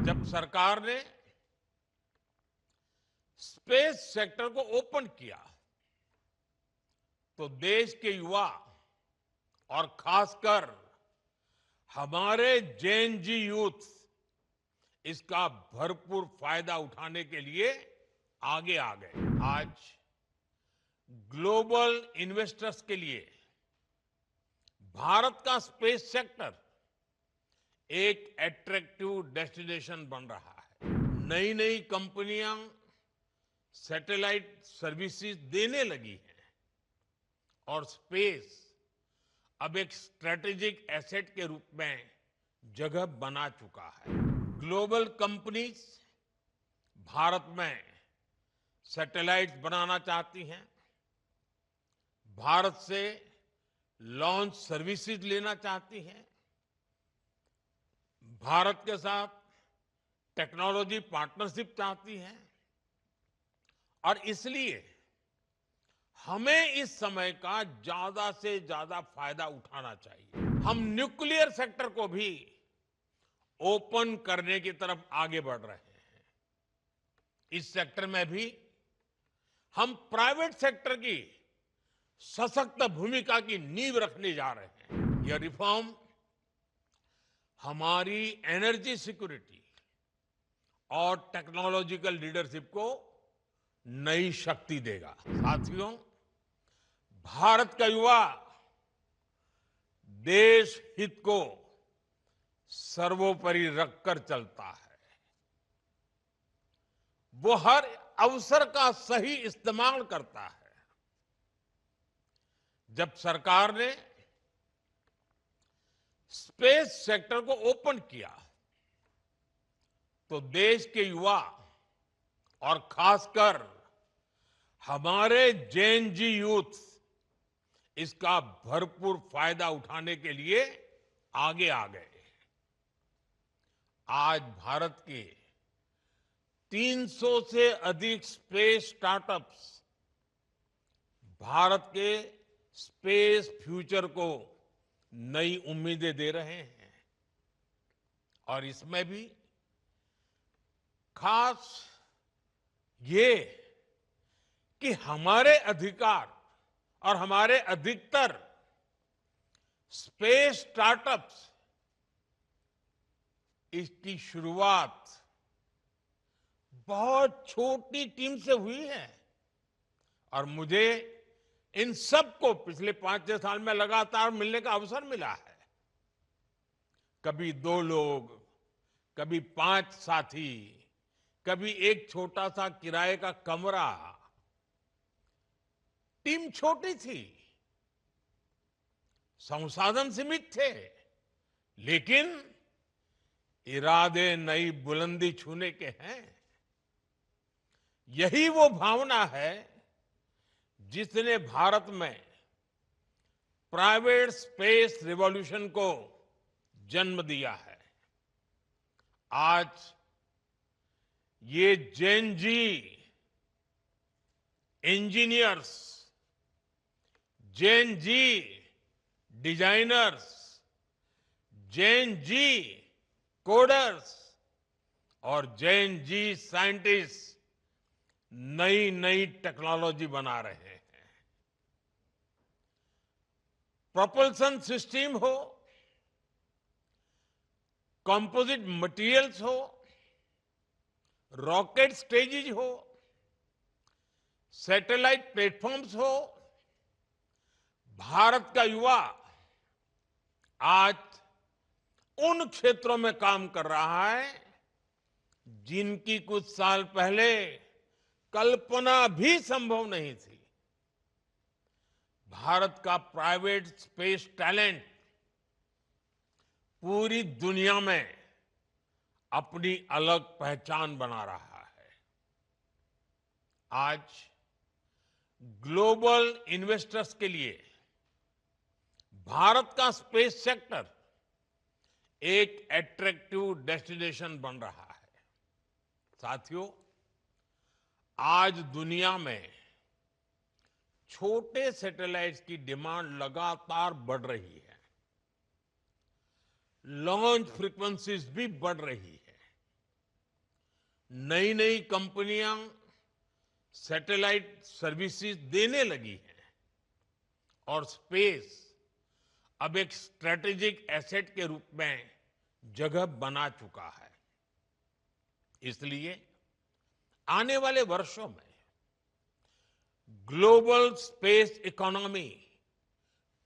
जब सरकार ने स्पेस सेक्टर को ओपन किया तो देश के युवा और खासकर हमारे जेन जी यूथ इसका भरपूर फायदा उठाने के लिए आगे आ गए। आज ग्लोबल इन्वेस्टर्स के लिए भारत का स्पेस सेक्टर एक अट्रैक्टिव डेस्टिनेशन बन रहा है। नई नई कंपनियां सैटेलाइट सर्विसेज देने लगी हैं और स्पेस अब एक स्ट्रेटेजिक एसेट के रूप में जगह बना चुका है। ग्लोबल कंपनीज भारत में सैटेलाइट्स बनाना चाहती हैं, भारत से लॉन्च सर्विसेज लेना चाहती हैं, भारत के साथ टेक्नोलॉजी पार्टनरशिप चाहती हैं और इसलिए हमें इस समय का ज्यादा से ज्यादा फायदा उठाना चाहिए। हम न्यूक्लियर सेक्टर को भी ओपन करने की तरफ आगे बढ़ रहे हैं। इस सेक्टर में भी हम प्राइवेट सेक्टर की सशक्त भूमिका की नींव रखने जा रहे हैं। यह रिफॉर्म हमारी एनर्जी सिक्योरिटी और टेक्नोलॉजिकल लीडरशिप को नई शक्ति देगा। साथियों, भारत का युवा देश हित को सर्वोपरि रखकर चलता है। वो हर अवसर का सही इस्तेमाल करता है। जब सरकार ने स्पेस सेक्टर को ओपन किया तो देश के युवा और खासकर हमारे जेन जी यूथ इसका भरपूर फायदा उठाने के लिए आगे आ गए। आज भारत के 300 से अधिक स्पेस स्टार्टअप्स भारत के स्पेस फ्यूचर को नई उम्मीदें दे रहे हैं और इसमें भी खास ये कि हमारे अधिकार और हमारे अधिकतर स्पेस स्टार्टअप्स इसकी शुरुआत बहुत छोटी टीम से हुई है और मुझे इन सबको पिछले 5-6 साल में लगातार मिलने का अवसर मिला है। कभी 2 लोग, कभी 5 साथी, कभी एक छोटा सा किराए का कमरा। टीम छोटी थी, संसाधन सीमित थे, लेकिन इरादे नई बुलंदी छूने के हैं। यही वो भावना है जिसने भारत में प्राइवेट स्पेस रिवॉल्यूशन को जन्म दिया है। आज ये जेन जी इंजीनियर्स, जेन जी डिजाइनर्स, जेन जी कोडर्स और जेन जी साइंटिस्ट नई नई टेक्नोलॉजी बना रहे हैं। प्रोपल्शन सिस्टम हो, कंपोजिट मटेरियल्स हो, रॉकेट स्टेजेज हो, सैटेलाइट प्लेटफॉर्म्स हो, भारत का युवा आज उन क्षेत्रों में काम कर रहा है जिनकी कुछ साल पहले कल्पना भी संभव नहीं थी। भारत का प्राइवेट स्पेस टैलेंट पूरी दुनिया में अपनी अलग पहचान बना रहा है। आज ग्लोबल इन्वेस्टर्स के लिए भारत का स्पेस सेक्टर एक अट्रैक्टिव डेस्टिनेशन बन रहा है। साथियों, आज दुनिया में छोटे सैटेलाइट्स की डिमांड लगातार बढ़ रही है। लॉन्च फ्रीक्वेंसीज भी बढ़ रही है। नई नई कंपनियां सैटेलाइट सर्विसेज देने लगी हैं और स्पेस अब एक स्ट्रेटेजिक एसेट के रूप में जगह बना चुका है। इसलिए आने वाले वर्षों में ग्लोबल स्पेस इकोनॉमी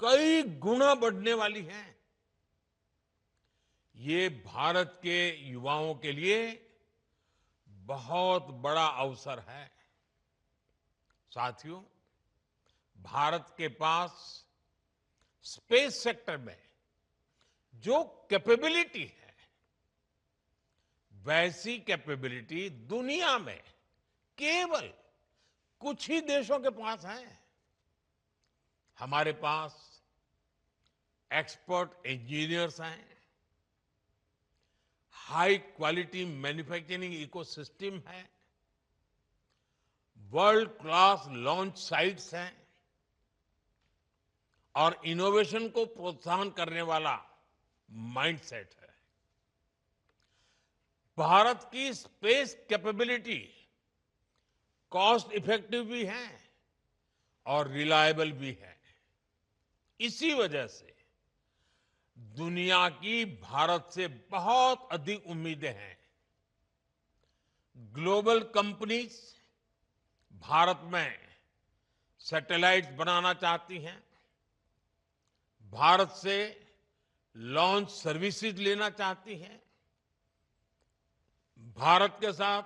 कई गुना बढ़ने वाली है। ये भारत के युवाओं के लिए बहुत बड़ा अवसर है। साथियों, भारत के पास स्पेस सेक्टर में जो कैपेबिलिटी है, वैसी कैपेबिलिटी दुनिया में केवल कुछ ही देशों के पास है। हमारे पास एक्सपर्ट इंजीनियर्स हैं, हाई क्वालिटी मैन्युफैक्चरिंग इकोसिस्टम है, वर्ल्ड क्लास लॉन्च साइट्स हैं और इनोवेशन को प्रोत्साहन करने वाला माइंडसेट है। भारत की स्पेस कैपेबिलिटी कॉस्ट इफेक्टिव भी है और रिलायबल भी है। इसी वजह से दुनिया की भारत से बहुत अधिक उम्मीदें हैं। ग्लोबल कंपनीज भारत में सैटेलाइट्स बनाना चाहती हैं, भारत से लॉन्च सर्विसेज लेना चाहती हैं, भारत के साथ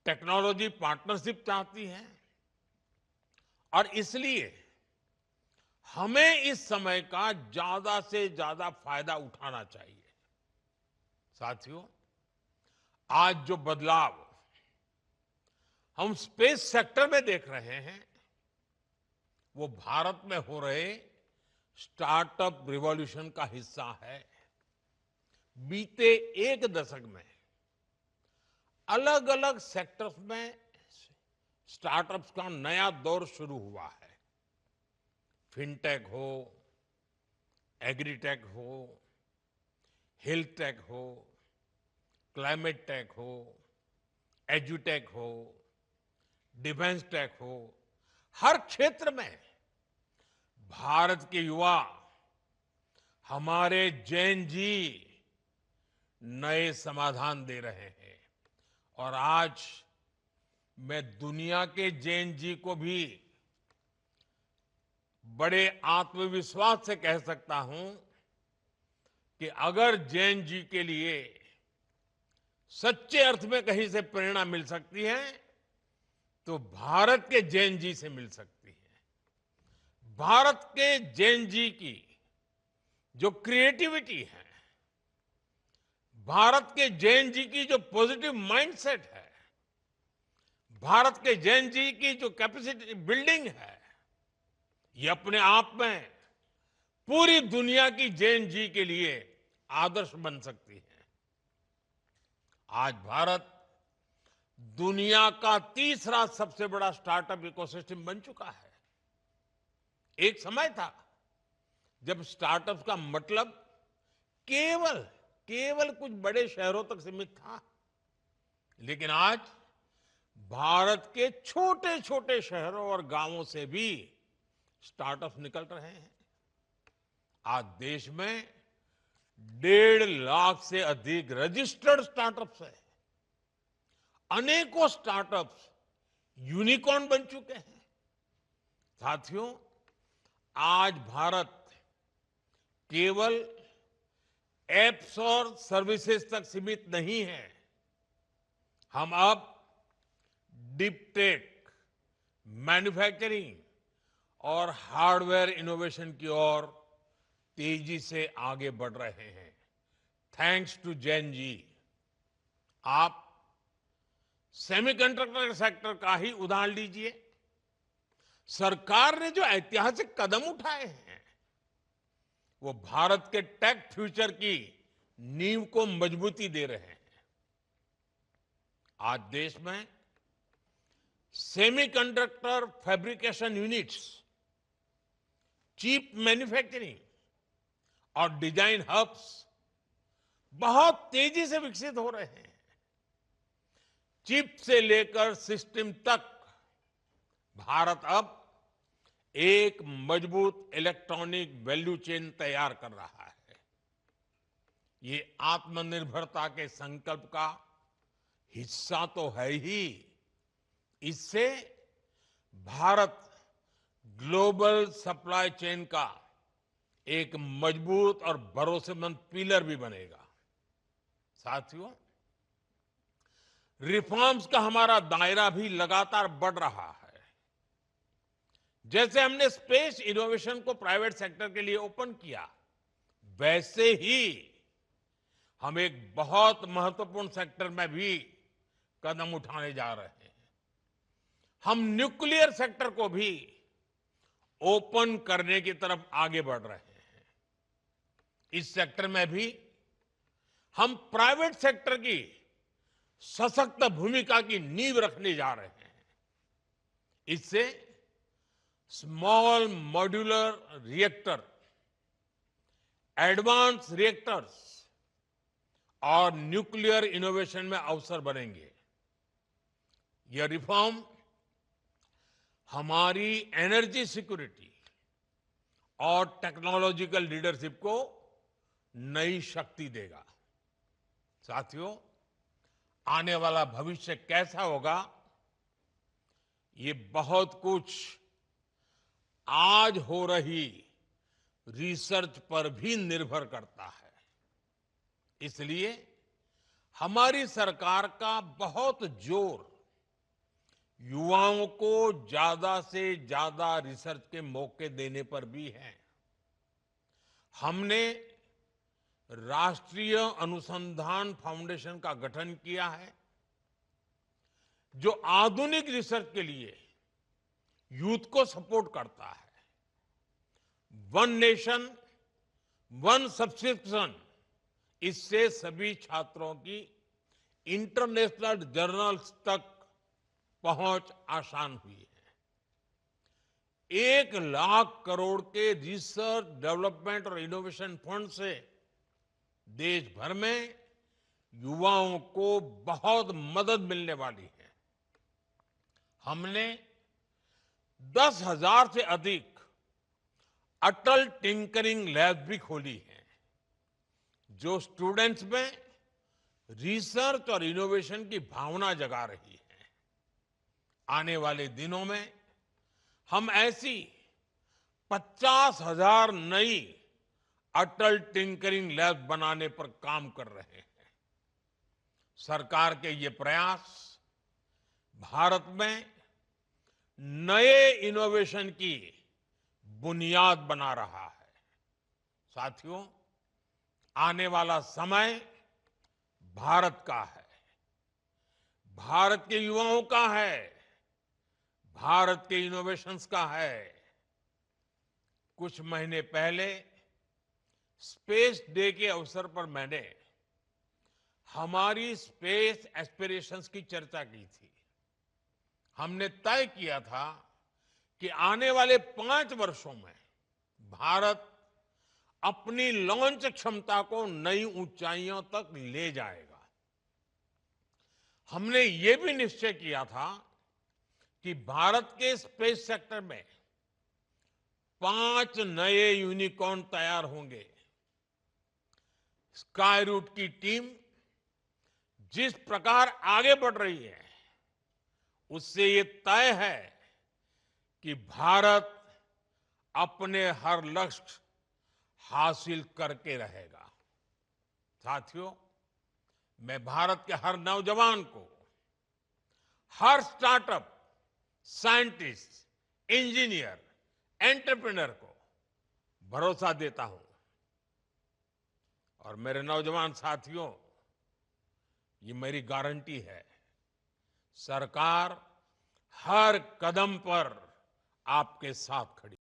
टेक्नोलॉजी पार्टनरशिप चाहती हैं और इसलिए हमें इस समय का ज्यादा से ज्यादा फायदा उठाना चाहिए। साथियों, आज जो बदलाव हम स्पेस सेक्टर में देख रहे हैं, वो भारत में हो रहे स्टार्टअप रिवॉल्यूशन का हिस्सा है। बीते एक दशक में अलग अलग सेक्टर्स में स्टार्टअप्स का नया दौर शुरू हुआ है। फिनटेक हो, एग्रीटेक हो, हेल्थ टेक हो, क्लाइमेट टेक हो, एजुटेक हो, डिफेंस टेक हो, हर क्षेत्र में भारत के युवा, हमारे जैन जी नए समाधान दे रहे हैं। और आज मैं दुनिया के जैन जी को भी बड़े आत्मविश्वास से कह सकता हूं कि अगर जैन जी के लिए सच्चे अर्थ में कहीं से प्रेरणा मिल सकती है तो भारत के जैन जी से मिल सकती है। भारत के जैन जी की जो क्रिएटिविटी है, भारत के जैन जी की जो पॉजिटिव माइंडसेट है, भारत के जैन जी की जो कैपेसिटी बिल्डिंग है, ये अपने आप में पूरी दुनिया की जैन जी के लिए आदर्श बन सकती है। आज भारत दुनिया का तीसरा सबसे बड़ा स्टार्टअप इकोसिस्टम बन चुका है। एक समय था जब स्टार्टअप का मतलब केवल केवल कुछ बड़े शहरों तक सीमित था, लेकिन आज भारत के छोटे छोटे शहरों और गांवों से भी स्टार्टअप निकल रहे हैं। आज देश में 1.5 लाख से अधिक रजिस्टर्ड स्टार्टअप्स हैं। अनेकों स्टार्टअप्स यूनिकॉर्न बन चुके हैं। साथियों, आज भारत केवल एप्स और सर्विसेज तक सीमित नहीं है। हम अब डीप टेक, मैन्युफैक्चरिंग और हार्डवेयर इनोवेशन की ओर तेजी से आगे बढ़ रहे हैं। Thanks to Jain ji. आप सेमीकंडक्टर सेक्टर का ही उदाहरण लीजिए। सरकार ने जो ऐतिहासिक कदम उठाए हैं, वो भारत के टेक फ्यूचर की नींव को मजबूती दे रहे हैं। आज देश में semiconductor fabrication units, chip manufacturing और डिजाइन हब्स बहुत तेजी से विकसित हो रहे हैं। चिप से लेकर सिस्टम तक भारत अब एक मजबूत इलेक्ट्रॉनिक वैल्यू चेन तैयार कर रहा है। ये आत्मनिर्भरता के संकल्प का हिस्सा तो है ही। इससे भारत ग्लोबल सप्लाई चेन का एक मजबूत और भरोसेमंद पिलर भी बनेगा। साथियों, रिफॉर्म्स का हमारा दायरा भी लगातार बढ़ रहा है। जैसे हमने स्पेस इनोवेशन को प्राइवेट सेक्टर के लिए ओपन किया, वैसे ही हम एक बहुत महत्वपूर्ण सेक्टर में भी कदम उठाने जा रहे हैं। हम न्यूक्लियर सेक्टर को भी ओपन करने की तरफ आगे बढ़ रहे हैं। इस सेक्टर में भी हम प्राइवेट सेक्टर की सशक्त भूमिका की नींव रखने जा रहे हैं। इससे small modular reactor, advance reactors और न्यूक्लियर इनोवेशन में अवसर बनेंगे। यह रिफॉर्म हमारी एनर्जी सिक्योरिटी और टेक्नोलॉजिकल लीडरशिप को नई शक्ति देगा। साथियों, आने वाला भविष्य कैसा होगा, ये बहुत कुछ आज हो रही रिसर्च पर भी निर्भर करता है। इसलिए हमारी सरकार का बहुत जोर युवाओं को ज्यादा से ज्यादा रिसर्च के मौके देने पर भी है। हमने राष्ट्रीय अनुसंधान फाउंडेशन का गठन किया है, जो आधुनिक रिसर्च के लिए यूथ को सपोर्ट करता है। वन नेशन वन सब्सक्रिप्शन, इससे सभी छात्रों की इंटरनेशनल जर्नल्स तक पहुंच आसान हुई है। 1,00,000 करोड़ के रिसर्च डेवलपमेंट और इनोवेशन फंड से देश भर में युवाओं को बहुत मदद मिलने वाली है। हमने 10,000 से अधिक अटल टिंकरिंग लैब भी खोली है, जो स्टूडेंट्स में रिसर्च और इनोवेशन की भावना जगा रही है। आने वाले दिनों में हम ऐसी 50,000 नई अटल टिंकरिंग लैब बनाने पर काम कर रहे हैं। सरकार के ये प्रयास भारत में नए इनोवेशन की बुनियाद बना रहा है। साथियों, आने वाला समय भारत का है, भारत के युवाओं का है, भारत के इनोवेशंस का है। कुछ महीने पहले स्पेस डे के अवसर पर मैंने हमारी स्पेस एस्पिरेशंस की चर्चा की थी। हमने तय किया था कि आने वाले 5 वर्षों में भारत अपनी लॉन्च क्षमता को नई ऊंचाइयों तक ले जाएगा। हमने ये भी निश्चय किया था कि भारत के स्पेस सेक्टर में 5 नए यूनिकॉर्न तैयार होंगे। स्काई रूट की टीम जिस प्रकार आगे बढ़ रही है, उससे ये तय है कि भारत अपने हर लक्ष्य हासिल करके रहेगा। साथियों, मैं भारत के हर नौजवान को, हर स्टार्टअप, साइंटिस्ट, इंजीनियर, एंटरप्रेन्योर को भरोसा देता हूं। और मेरे नौजवान साथियों, ये मेरी गारंटी है, सरकार हर कदम पर आपके साथ खड़ी है।